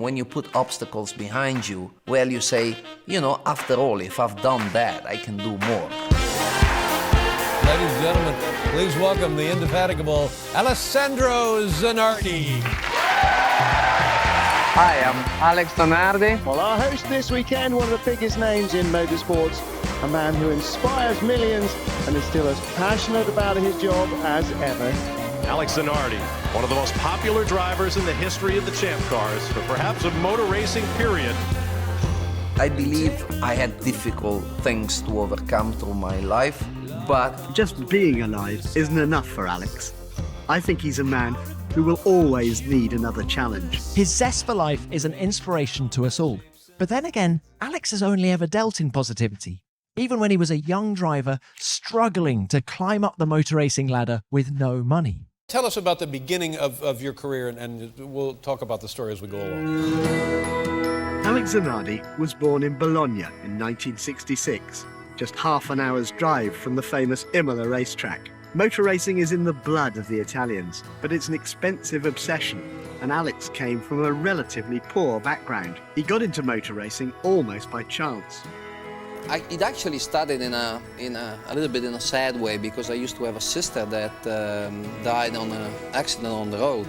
When you put obstacles behind you, well, you say, you know, after all, if I've done that, I can do more. Ladies and gentlemen, please welcome the indefatigable Alessandro Zanardi. Hi, I'm Alex Zanardi. Well, our host this weekend, one of the biggest names in motorsports, a man who inspires millions and is still as passionate about his job as ever. Alex Zanardi, one of the most popular drivers in the history of the Champ Cars, for perhaps a motor racing period. I believe I had difficult things to overcome through my life, but just being alive isn't enough for Alex. I think he's a man who will always need another challenge. His zest for life is an inspiration to us all. But then again, Alex has only ever dealt in positivity, even when he was a young driver struggling to climb up the motor racing ladder with no money. Tell us about the beginning of your career, and we'll talk about the story as we go along. Alex Zanardi was born in Bologna in 1966, just half an hour's drive from the famous Imola racetrack. Motor racing is in the blood of the Italians, but it's an expensive obsession, and Alex came from a relatively poor background. He got into motor racing almost by chance. it actually started in a little bit in a sad way, because I used to have a sister that died on an accident on the road.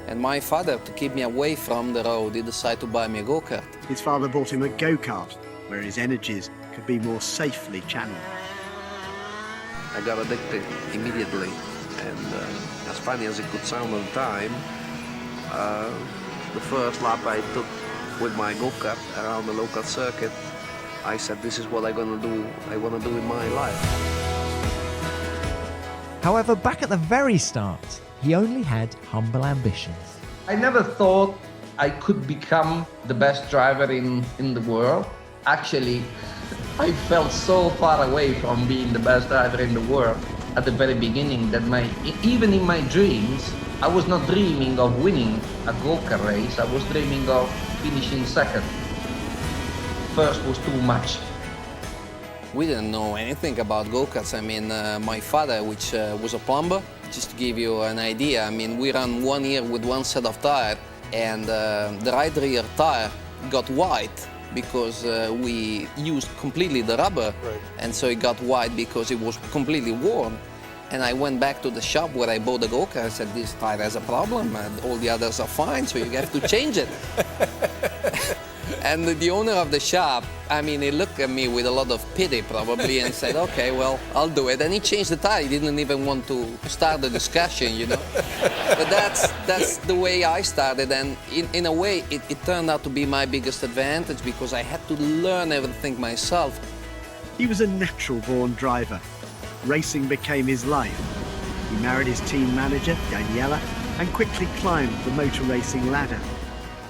And my father, to keep me away from the road, he decided to buy me a go-kart. His father bought him a go-kart, where his energies could be more safely channeled. I got addicted immediately, and as funny as it could sound at the time, the first lap I took with my go-kart around the local circuit, I said, this is what I want to do in my life. However, back at the very start, he only had humble ambitions. I never thought I could become the best driver in the world. Actually, I felt so far away from being the best driver in the world at the very beginning that even in my dreams, I was not dreaming of winning a go-kart race. I was dreaming of finishing second. First was too much. We didn't know anything about go-karts. I mean, my father, which was a plumber, just to give you an idea, I mean, we ran 1 year with one set of tires, and the right rear tire got white because we used completely the rubber, right. And so it got white because it was completely worn. And I went back to the shop where I bought the go-kart. I said, this tire has a problem, and all the others are fine, so you have to change it. And the owner of the shop, I mean, he looked at me with a lot of pity probably and said, okay, well, I'll do it. And he changed the tire. He didn't even want to start the discussion, you know. But that's the way I started. And in a way, it turned out to be my biggest advantage because I had to learn everything myself. He was a natural-born driver. Racing became his life. He married his team manager, Daniela, and quickly climbed the motor racing ladder.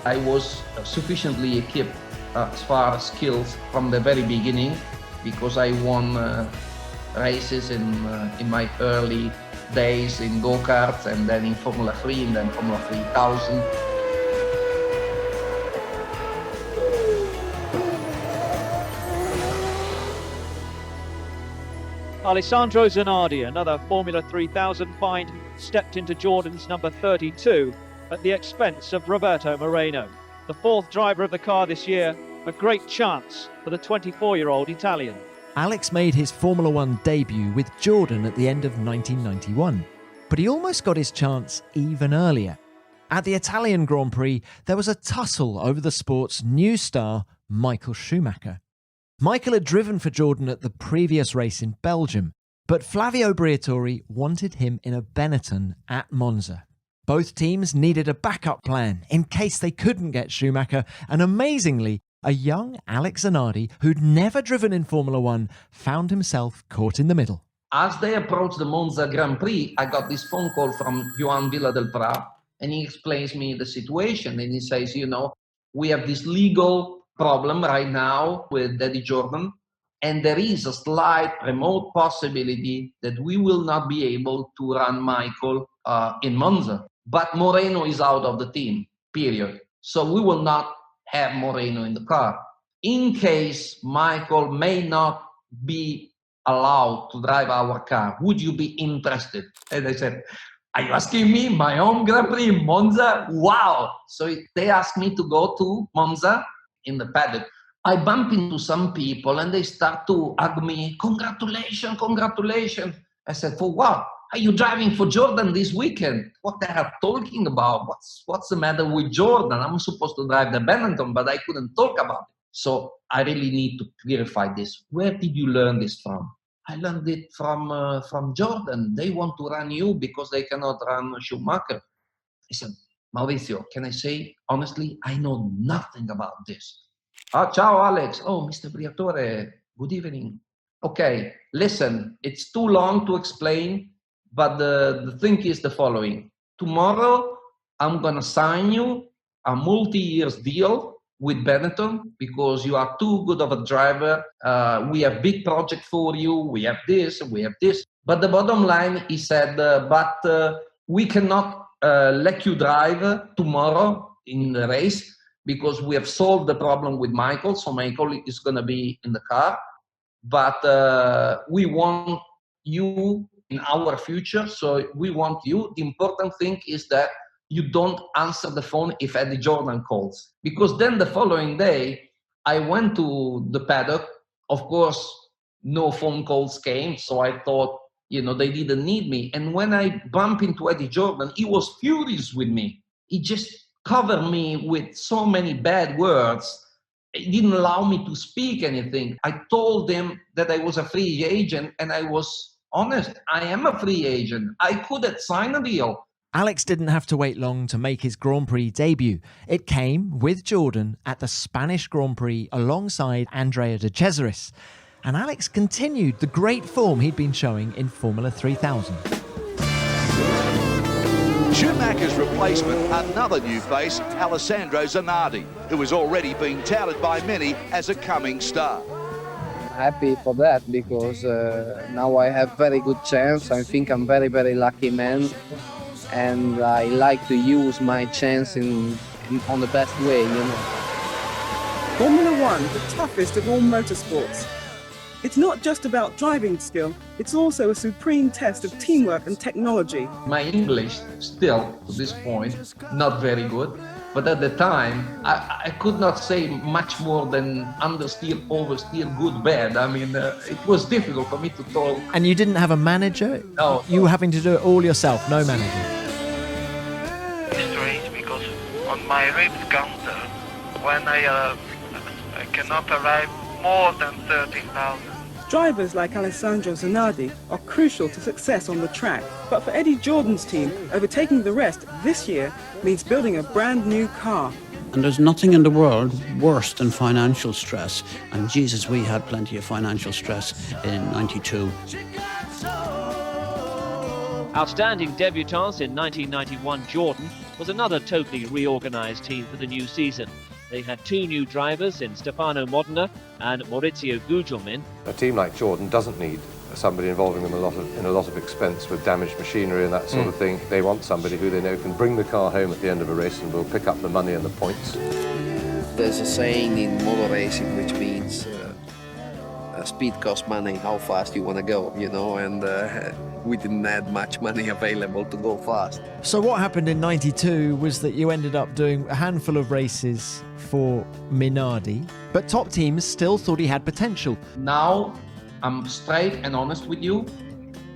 I was sufficiently equipped as far as skills from the very beginning because I won races in my early days in go-karts and then in Formula 3 and then Formula 3000. Alessandro Zanardi, another Formula 3000 find, stepped into Jordan's number 32 at the expense of Roberto Moreno. The fourth driver of the car this year, a great chance for the 24-year-old Italian. Alex made his Formula One debut with Jordan at the end of 1991, but he almost got his chance even earlier. At the Italian Grand Prix, there was a tussle over the sport's new star, Michael Schumacher. Michael had driven for Jordan at the previous race in Belgium, but Flavio Briatore wanted him in a Benetton at Monza. Both teams needed a backup plan in case they couldn't get Schumacher, and amazingly, a young Alex Zanardi, who'd never driven in Formula One, found himself caught in the middle. As they approached the Monza Grand Prix, I got this phone call from Joan Villa del Pra, and he explains me the situation, and he says, you know, we have this legal problem right now with Eddie Jordan, and there is a slight remote possibility that we will not be able to run Michael in Monza. But Moreno is out of the team, period. So we will not have Moreno in the car. In case Michael may not be allowed to drive our car, would you be interested? And I said, Are you asking me? My home Grand Prix in Monza? Wow! So they asked me to go to Monza in the paddock. I bump into some people and they start to hug me. Congratulations, congratulations. I said, for what? Are you driving for Jordan this weekend? What they are talking about? What's the matter with Jordan? I'm supposed to drive the Benetton, but I couldn't talk about it. So I really need to clarify this. Where did you learn this from? I learned it from Jordan. They want to run you because they cannot run Schumacher. I said, Maurizio, can I say honestly, I know nothing about this. Ciao, Alex. Oh, Mr. Briatore, good evening. Okay, listen, it's too long to explain, but the thing is the following. Tomorrow, I'm going to sign you a multi-year deal with Benetton because you are too good of a driver. We have big project for you. We have this, we have this. But the bottom line, he said, but we cannot let you drive tomorrow in the race because we have solved the problem with Michael. So Michael is going to be in the car. But we want you in our future. So we want you. The important thing is that you don't answer the phone if Eddie Jordan calls. Because then the following day, I went to the paddock. Of course, no phone calls came. So I thought, they didn't need me. And when I bumped into Eddie Jordan, he was furious with me. He just covered me with so many bad words. He didn't allow me to speak anything. I told him that I was a free agent, and I was honest. I am a free agent. I couldn't sign a deal. Alex didn't have to wait long to make his Grand Prix debut. It came with Jordan at the Spanish Grand Prix alongside Andrea de Cesaris. And Alex continued the great form he'd been showing in Formula 3000. Schumacher's replacement, another new face, Alessandro Zanardi, who is already being touted by many as a coming star. Happy for that because now I have very good chance. I think I'm very, very lucky man. And I like to use my chance on the best way, Formula One, the toughest of all motorsports. It's not just about driving skill, it's also a supreme test of teamwork and technology. My English, still, to this point, not very good. But at the time, I could not say much more than understeer, oversteer, good, bad. I mean, it was difficult for me to talk. And you didn't have a manager? No. You were having to do it all yourself, no manager? It's strange because on my reps counter, when I cannot arrive more than 13,000. Drivers like Alessandro Zanardi are crucial to success on the track. But for Eddie Jordan's team, overtaking the rest this year means building a brand new car. And there's nothing in the world worse than financial stress. And Jesus, we had plenty of financial stress in '92. Outstanding debutants in 1991, Jordan was another totally reorganised team for the new season. They had two new drivers in Stefano Modena and Maurizio Gugelmin. A team like Jordan doesn't need somebody involving them in a lot of expense with damaged machinery and that sort of thing. They want somebody who they know can bring the car home at the end of a race and will pick up the money and the points. There's a saying in motor racing which means speed costs money, how fast you want to go, and we didn't have much money available to go fast. So what happened in '92 was that you ended up doing a handful of races for Minardi, but top teams still thought he had potential. Now, I'm straight and honest with you.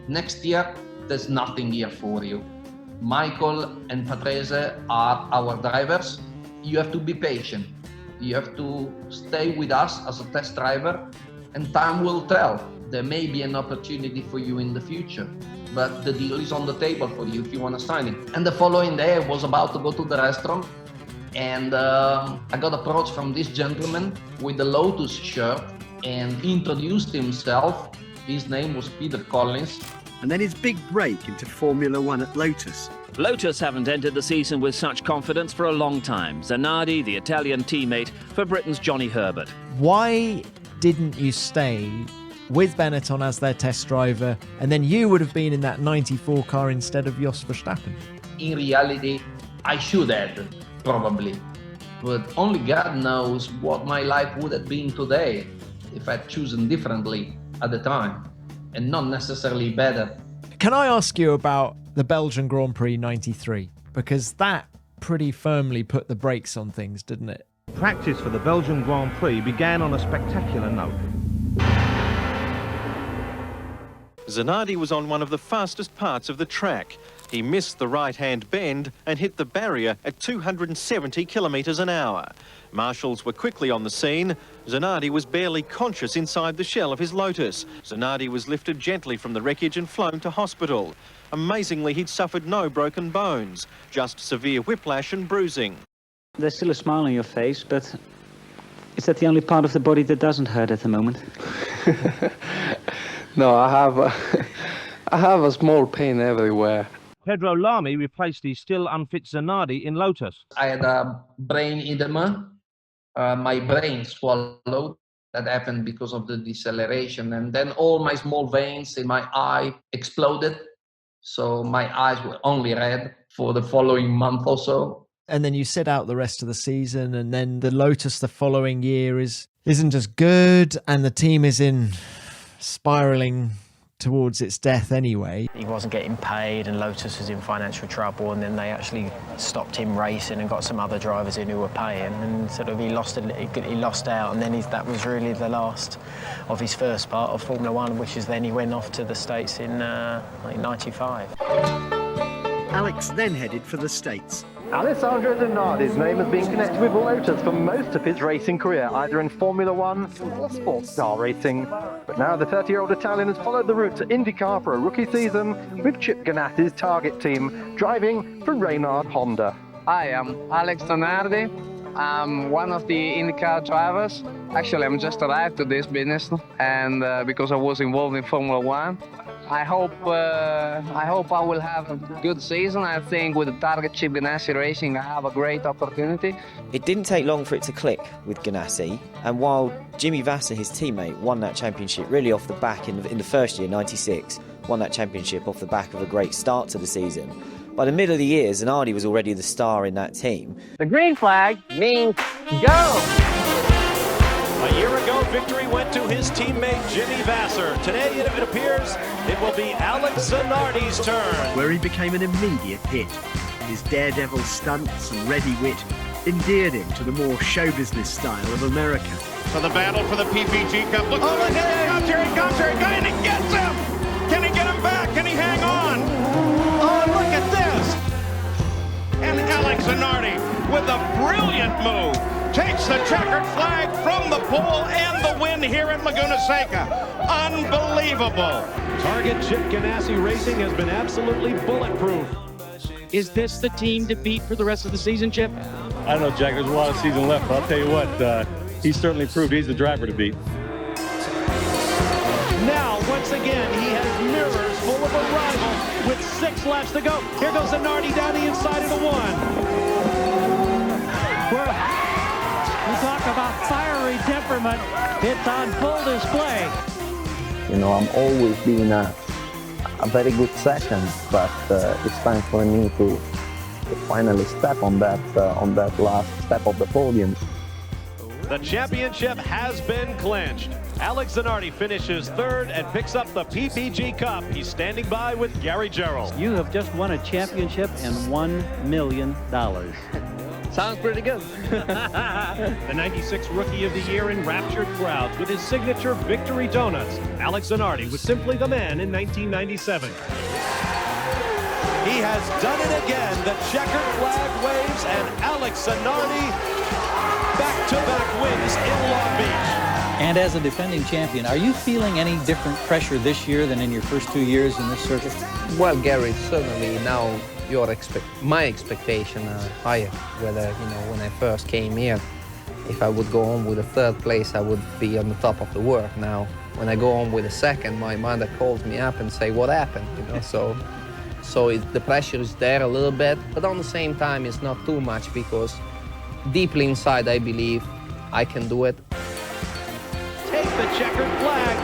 Next year, there's nothing here for you. Michael and Patrese are our drivers. You have to be patient. You have to stay with us as a test driver, and time will tell. There may be an opportunity for you in the future, but the deal is on the table for you if you want to sign it. And the following day, I was about to go to the restaurant, and I got approached from this gentleman with the Lotus shirt, and he introduced himself. His name was Peter Collins. And then his big break into Formula One at Lotus. Lotus haven't entered the season with such confidence for a long time. Zanardi, the Italian teammate for Britain's Johnny Herbert. Why didn't you stay with Benetton as their test driver, and then you would have been in that '94 car instead of Jos Verstappen? In reality, I should have, probably. But only God knows what my life would have been today if I'd chosen differently at the time, and not necessarily better. Can I ask you about the Belgian Grand Prix 93, because that pretty firmly put the brakes on things, didn't it? Practice for the Belgian Grand Prix began on a spectacular note. Zanardi was on one of the fastest parts of the track. He missed the right-hand bend and hit the barrier at 270 kilometres an hour. Marshals were quickly on the scene. Zanardi was barely conscious inside the shell of his Lotus. Zanardi was lifted gently from the wreckage and flown to hospital. Amazingly, he'd suffered no broken bones, just severe whiplash and bruising. There's still a smile on your face, but is that the only part of the body that doesn't hurt at the moment? No, I have a small pain everywhere. Pedro Lamy replaced the still unfit Zanardi in Lotus. I had a brain edema. My brain swallowed. That happened because of the deceleration. And then all my small veins in my eye exploded. So my eyes were only red for the following month or so. And then you sit out the rest of the season, and then the Lotus the following year isn't just good, and the team is spiraling towards its death anyway. He wasn't getting paid and Lotus was in financial trouble, and then they actually stopped him racing and got some other drivers in who were paying, and sort of he lost out, and then that was really the last of his first part of Formula One, which is then he went off to the States in 95. Alex then headed for the States. Alessandro Zanardi's name has been connected with Lotus for most of his racing career, either in Formula One or sports car racing. But now the 30-year-old Italian has followed the route to IndyCar for a rookie season with Chip Ganassi's target team, driving for Reynard Honda. Hi, I'm Alex Zanardi. I'm one of the IndyCar drivers. Actually, I'm just arrived to this business, and because I was involved in Formula One. I hope I will have a good season. I think with the target Chip Ganassi Racing, I have a great opportunity. It didn't take long for it to click with Ganassi, and while Jimmy Vasser, his teammate, won that championship really off the back in the first year, 96, won that championship off the back of a great start to the season. By the middle of the year, Zanardi was already the star in that team. The green flag means go! A year ago, victory went to his teammate Jimmy Vasser. Today, it appears it will be Alex Zanardi's turn. Where he became an immediate hit. His daredevil stunts and ready wit endeared him to the more show business style of America. So the battle for the PPG Cup. Look at it! Here he comes, and he gets him! Can he get him back? Can he hang on? Oh, look at this! And Alex Zanardi, with a brilliant move, takes the checkered flag from the pole and the win here at Laguna Seca. Unbelievable. Target Chip Ganassi Racing has been absolutely bulletproof. Is this the team to beat for the rest of the season, Chip? I don't know, Jack. There's a lot of season left, but I'll tell you what, he's certainly proved he's the driver to beat. Now, once again, he has mirrors full of a rival with 6 laps to go. Here goes Zanardi down the inside of the one. You talk about fiery temperament. It's on full display. You know, I'm always being a very good second, but it's time for me to finally step on that last step of the podium. The championship has been clinched. Alex Zanardi finishes 3rd and picks up the PPG Cup. He's standing by with Gary Gerald. You have just won a championship and $1 million. Sounds pretty good. The 96 Rookie of the Year enraptured crowds with his signature Victory Donuts. Alex Zanardi was simply the man in 1997. He has done it again. The checkered flag waves, and Alex Zanardi back-to-back wins in Long Beach. And as a defending champion, are you feeling any different pressure this year than in your first 2 years in this circuit? Well, Gary, certainly now my expectation are higher. Whether, when I first came here, if I would go home with a 3rd place, I would be on the top of the world. Now, when I go home with a 2nd, my mother calls me up and say, what happened? So the pressure is there a little bit, but on the same time, it's not too much because deeply inside, I believe I can do it. Take the checkered flag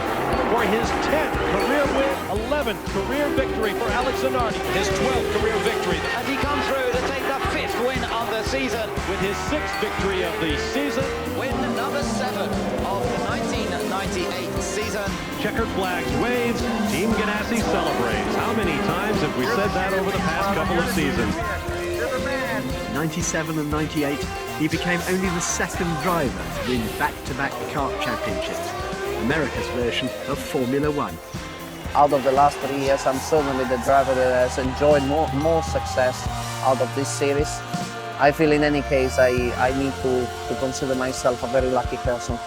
for his 10th career win, 11th career victory for Alex Zanardi, his 12th career victory. And he comes through to take the 5th win of the season. With his 6th victory of the season. Win number 7 of the 1996 98 season. Checkered flags waves, Team Ganassi celebrates. How many times have we said that over the past couple of seasons? In 97 and 98, he became only the second driver to win back-to-back kart championships, America's version of Formula One. Out of the last 3 years, I'm certainly the driver that has enjoyed more success out of this series. I feel in any case I need to consider myself a very lucky person.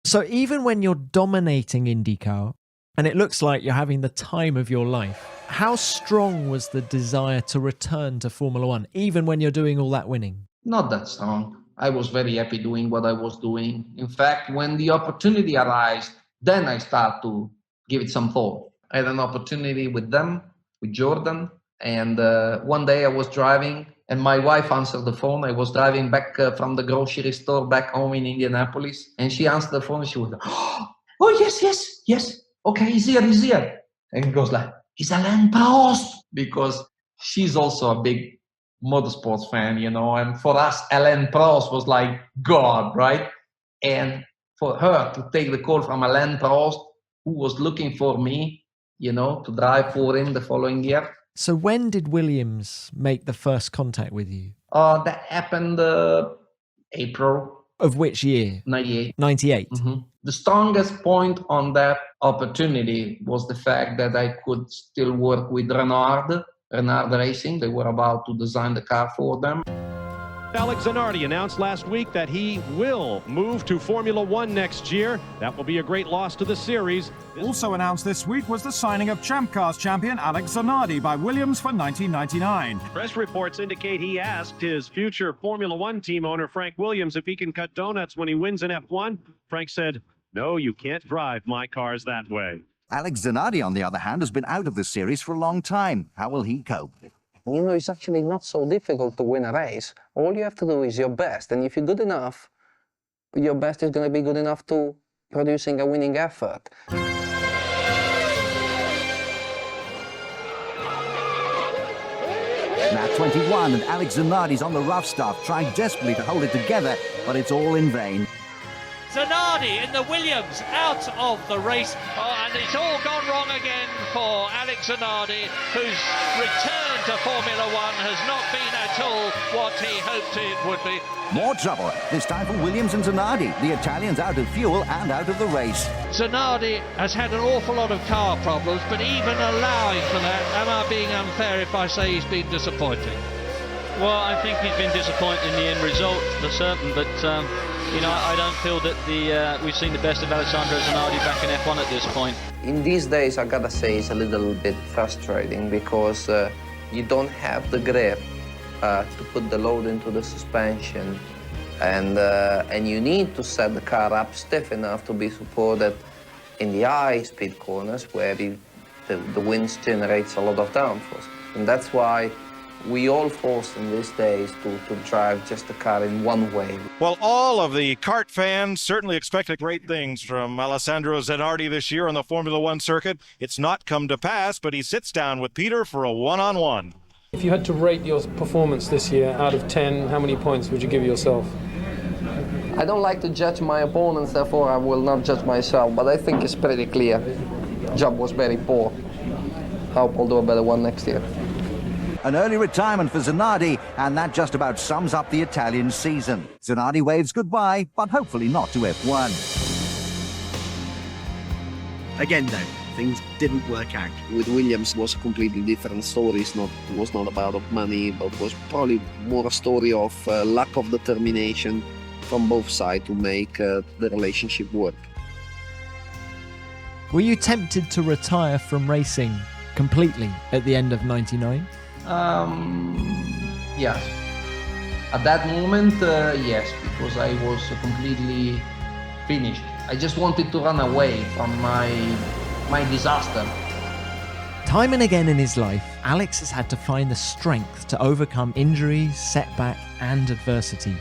So even when you're dominating IndyCar, and it looks like you're having the time of your life, how strong was the desire to return to Formula One, even when you're doing all that winning? Not that strong. I was very happy doing what I was doing. In fact, when the opportunity arose, then I start to give it some thought. I had an opportunity with them, with Jordan, and one day I was driving and my wife answered the phone. I was driving back from the grocery store back home in Indianapolis, and she answered the phone and she was like, oh, yes. Okay, he's here. And he goes like, he's Alain Prost, because she's also a big motorsports fan, you know, and for us, Alain Prost was like God, right? And for her to take the call from Alain Prost, who was looking for me, you know, to drive for him the following year. So when did Williams make the first contact with you? That happened April. Of which year? 98. 98. Mm-hmm. The strongest point on that opportunity was the fact that I could still work with Renard Racing. They were about to design the car for them. Alex Zanardi announced last week that he will move to Formula One next year. That will be a great loss to the series. Also announced this week was the signing of Champ Cars champion Alex Zanardi by Williams for 1999. Press reports indicate he asked his future Formula One team owner, Frank Williams, if he can cut donuts when he wins an F1. Frank said, no, you can't drive my cars that way. Alex Zanardi, on the other hand, has been out of the series for a long time. How will he cope? You know, it's actually not so difficult to win a race. All you have to do is your best. And if you're good enough, your best is going to be good enough to producing a winning effort. Now 21 and Alex Zanardi's on the rough stuff, trying desperately to hold it together, but it's all in vain. Zanardi in the Williams out of the race, and it's all gone wrong again for Alex Zanardi, whose return to Formula One has not been at all what he hoped it would be. More trouble, this time for Williams and Zanardi. The Italians out of fuel and out of the race. Zanardi has had an awful lot of car problems, but even allowing for that, am I being unfair if I say he's been disappointing? Well, I think he's been disappointed in the end result, for certain, but you know, I don't feel that we've seen the best of Alessandro Zanardi back in F1 at this point. In these days, I gotta say, it's a little bit frustrating because you don't have the grip to put the load into the suspension, and you need to set the car up stiff enough to be supported in the high-speed corners where the wind generates a lot of downforce, and that's why we all forced in these days to drive just the car in one way. Well, all of the kart fans certainly expected great things from Alessandro Zanardi this year on the Formula One circuit. It's not come to pass, but he sits down with Peter for a one-on-one. If you had to rate your performance this year out of 10, how many points would you give yourself? I don't like to judge my opponents, therefore I will not judge myself, but I think it's pretty clear. Job was very poor. Hope I'll do a better one next year. An early retirement for Zanardi, and that just about sums up the Italian season. Zanardi waves goodbye, but hopefully not to F1. Again, though, things didn't work out. With Williams, it was a completely different story. It was not about money, but was probably more a story of lack of determination from both sides to make the relationship work. Were you tempted to retire from racing completely at the end of '99? Yes. At that moment, yes, because I was completely finished. I just wanted to run away from my disaster. Time and again in his life, Alex has had to find the strength to overcome injuries, setback, and adversity.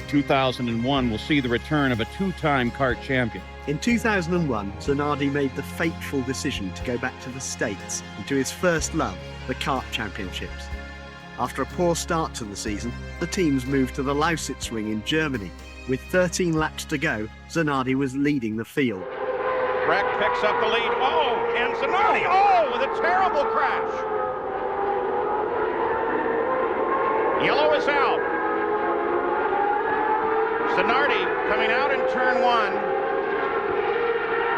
2001 will see the return of a two-time kart champion. In 2001, Zanardi made the fateful decision to go back to the States and to his first love, the kart championships. After a poor start to the season, the teams moved to the Lausitz ring in Germany. With 13 laps to go, Zanardi was leading the field. Trek picks up the lead. Oh, and Zanardi, with a terrible crash. Yellow is out. Zanardi coming out in turn 1,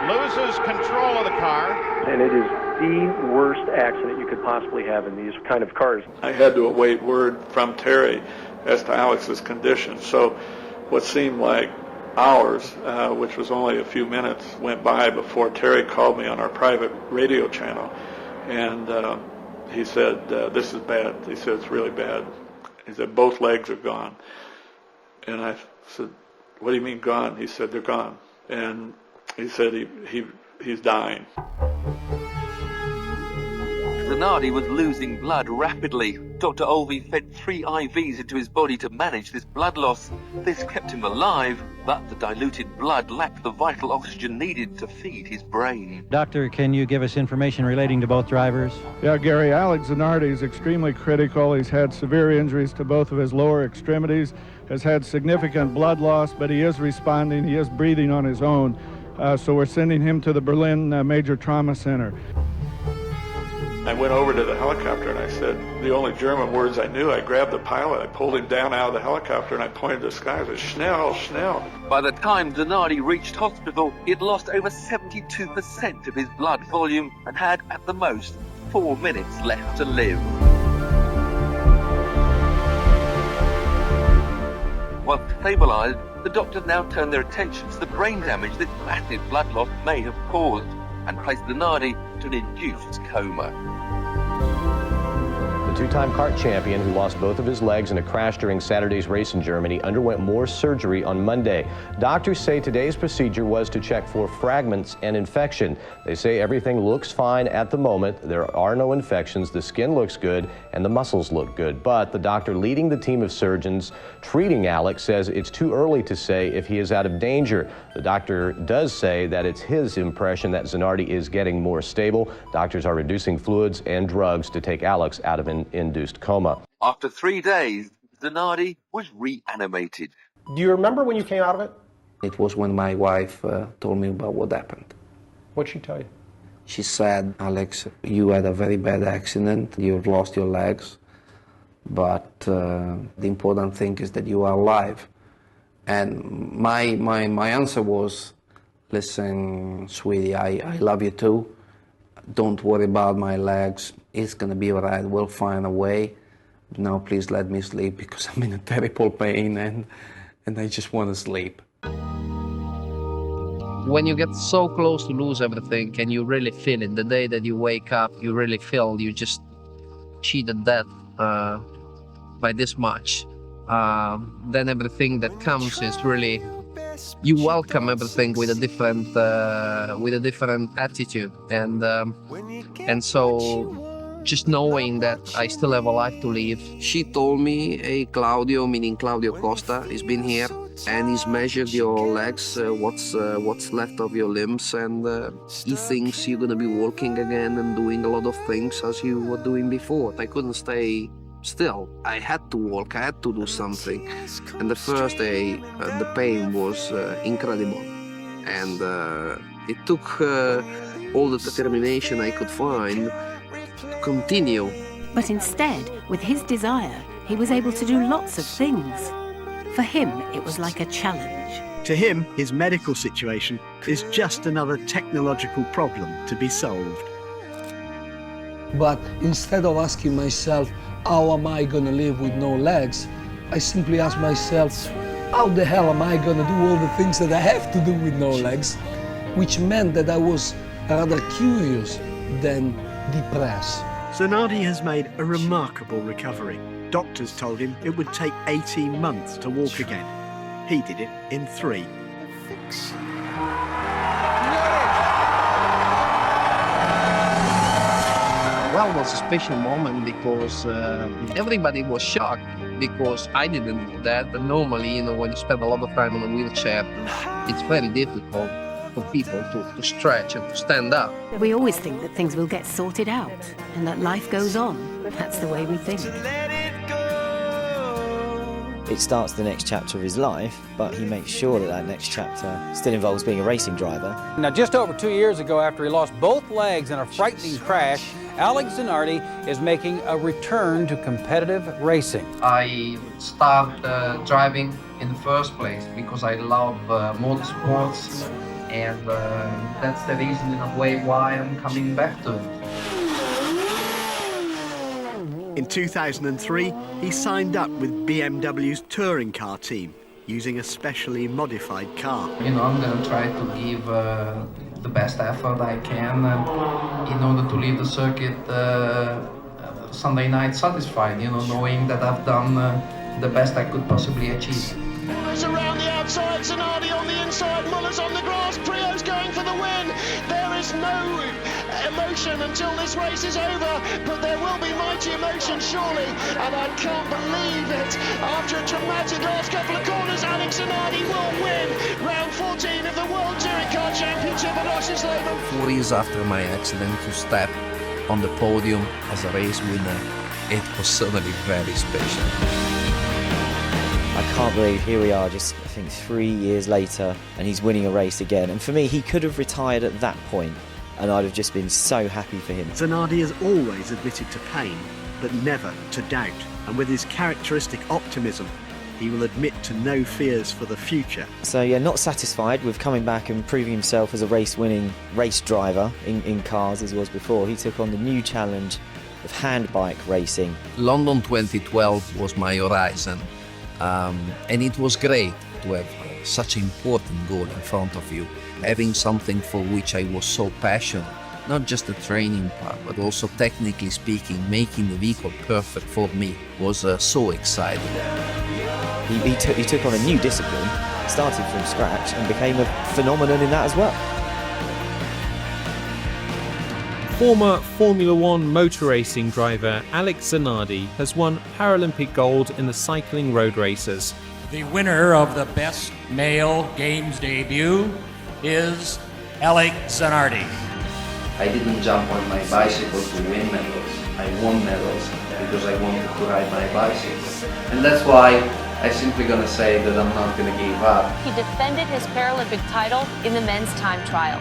loses control of the car. And it is the worst accident you could possibly have in these kind of cars. I had to await word from Terry as to Alex's condition. So what seemed like hours, which was only a few minutes, went by before Terry called me on our private radio channel. And he said, this is bad. He said, it's really bad. He said, both legs are gone. And I said, what do you mean gone? He said, they're gone. And he said he's dying. Zanardi was losing blood rapidly. Dr. Olvey fed 3 IVs into his body to manage this blood loss. This kept him alive, but the diluted blood lacked the vital oxygen needed to feed his brain. Doctor, can you give us information relating to both drivers? Yeah, Gary, Alex Zanardi is extremely critical. He's had severe injuries to both of his lower extremities, has had significant blood loss, but he is responding. He is breathing on his own. So we're sending him to the Berlin Major Trauma Center. I went over to the helicopter and I said the only German words I knew. I grabbed the pilot, I pulled him down out of the helicopter and I pointed to the sky. I said, Schnell, Schnell. By the time Zanardi reached hospital, he had lost over 72% of his blood volume and had, at the most, 4 minutes left to live. Once stabilised, the doctors now turned their attention to the brain damage this massive blood loss may have caused and placed Zanardi to an induced coma. The two-time kart champion, who lost both of his legs in a crash during Saturday's race in Germany, underwent more surgery on Monday. Doctors say today's procedure was to check for fragments and infection. They say everything looks fine at the moment. There are no infections, the skin looks good, and the muscles look good. But the doctor leading the team of surgeons treating Alex says it's too early to say if he is out of danger. The doctor does say that it's his impression that Zanardi is getting more stable. Doctors are reducing fluids and drugs to take Alex out of an induced coma. After 3 days, Zanardi was reanimated. Do you remember when you came out of it? It was when my wife told me about what happened. What'd she tell you? She said, Alex, you had a very bad accident, you've lost your legs, but the important thing is that you are alive. And my answer was, listen, sweetie, I love you too. Don't worry about my legs. It's going to be all right. We'll find a way. Now please let me sleep because I'm in a terrible pain and I just want to sleep. When you get so close to lose everything and you really feel it, the day that you wake up, you really feel you just cheated death by this much. Then everything that comes is really, you welcome everything with a different attitude, and so just knowing that I still have a life to live. She told me, hey, Claudio, meaning Claudio Costa, he's been here and he's measured your legs, what's left of your limbs, and he thinks you're gonna be walking again and doing a lot of things as you were doing before. I couldn't stay still. I had to walk, I had to do something. And the first day, the pain was incredible. And it took all the determination I could find to continue. But instead, with his desire, he was able to do lots of things. For him, it was like a challenge. To him, his medical situation is just another technological problem to be solved. But instead of asking myself, how am I going to live with no legs, I simply ask myself, how the hell am I going to do all the things that I have to do with no legs? Which meant that I was rather curious than depressed. Zanardi has made a remarkable recovery. Doctors told him it would take 18 months to walk again. He did it in 3. Well, it was a special moment because everybody was shocked because I didn't do that. And normally, when you spend a lot of time on a wheelchair, it's very difficult for people to stretch and to stand up. We always think that things will get sorted out and that life goes on. That's the way we think. it starts the next chapter of his life, but he makes sure that that next chapter still involves being a racing driver. Now, just over 2 years ago, after he lost both legs in a frightening crash, Alex Zanardi is making a return to competitive racing. I started driving in the first place because I love motorsports, and that's the reason in a way why I'm coming back to it. In 2003, he signed up with BMW's touring car team, using a specially modified car. You know, I'm going to try to give the best effort I can in order to leave the circuit Sunday night satisfied, you know, knowing that I've done the best I could possibly achieve. Muller's around the outside, Zanardi on the inside, Muller's on the grass, Prio's going for the win. There is no emotion until this race is over, but there will be mighty emotion surely, and I can't believe it. After a dramatic last couple of corners, Alex Zanardi will win round 14 of the World Touring Car Championship at Oschersleben. 4 years after my accident, to step on the podium as a race winner, it was certainly very special. I can't believe here we are just, I think, 3 years later, and he's winning a race again. And for me, he could have retired at that point, and I'd have just been so happy for him. Zanardi has always admitted to pain, but never to doubt. And with his characteristic optimism, he will admit to no fears for the future. So yeah, not satisfied with coming back and proving himself as a race-winning race driver in cars as he was before, he took on the new challenge of handbike racing. London 2012 was my horizon. And it was great to have such an important goal in front of you, having something for which I was so passionate, not just the training part, but also technically speaking, making the vehicle perfect for me was so exciting. He took on a new discipline, started from scratch, and became a phenomenon in that as well. Former Formula One motor racing driver Alex Zanardi has won Paralympic gold in the cycling road races. The winner of the Best Male Games debut is Alex Zanardi. I didn't jump on my bicycle to win medals. I won medals because I wanted to ride my bicycle. And that's why I'm simply going to say that I'm not going to give up. He defended his Paralympic title in the men's time trial.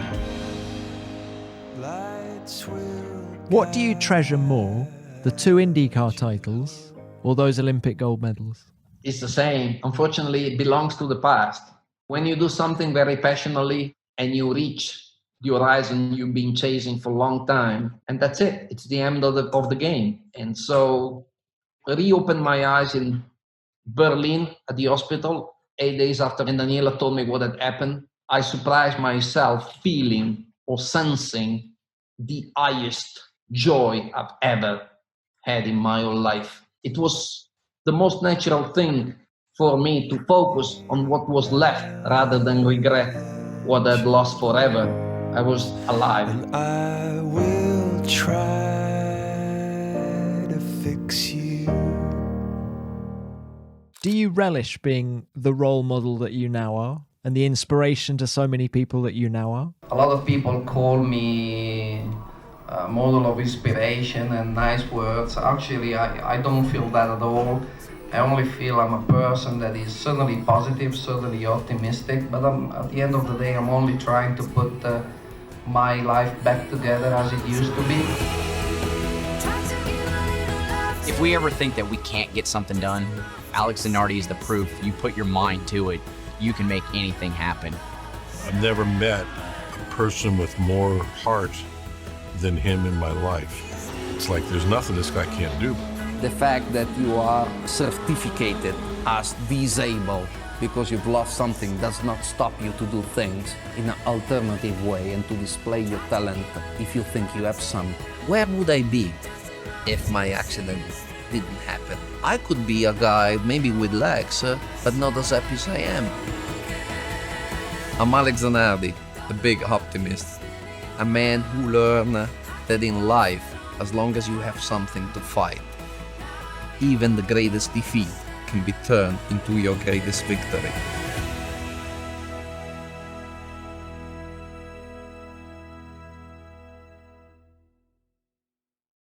What do you treasure more, the 2 IndyCar titles or those Olympic gold medals? It's the same. Unfortunately, it belongs to the past. When you do something very passionately and you reach the horizon you've been chasing for a long time, and that's it. It's the end of the game. And so I reopened my eyes in Berlin at the hospital 8 days after Daniela told me what had happened. I surprised myself feeling or sensing the highest joy I've ever had in my whole life. It was the most natural thing for me to focus on what was left rather than regret what I'd lost forever. I was alive. And I will try to fix you. Do you relish being the role model that you now are and the inspiration to so many people that you now are? A lot of people call me a model of inspiration and nice words. Actually, I don't feel that at all. I only feel I'm a person that is certainly positive, certainly optimistic, but at the end of the day, I'm only trying to put my life back together as it used to be. If we ever think that we can't get something done, Alex Zanardi is the proof. You put your mind to it, you can make anything happen. I've never met a person with more heart than him in my life. It's like there's nothing this guy can't do. The fact that you are certificated as disabled because you've lost something does not stop you to do things in an alternative way and to display your talent if you think you have some. Where would I be if my accident didn't happen? I could be a guy maybe with legs, but not as happy as I am. I'm Alex Zanardi, a big optimist, a man who learned that in life, as long as you have something to fight, even the greatest defeat can be turned into your greatest victory.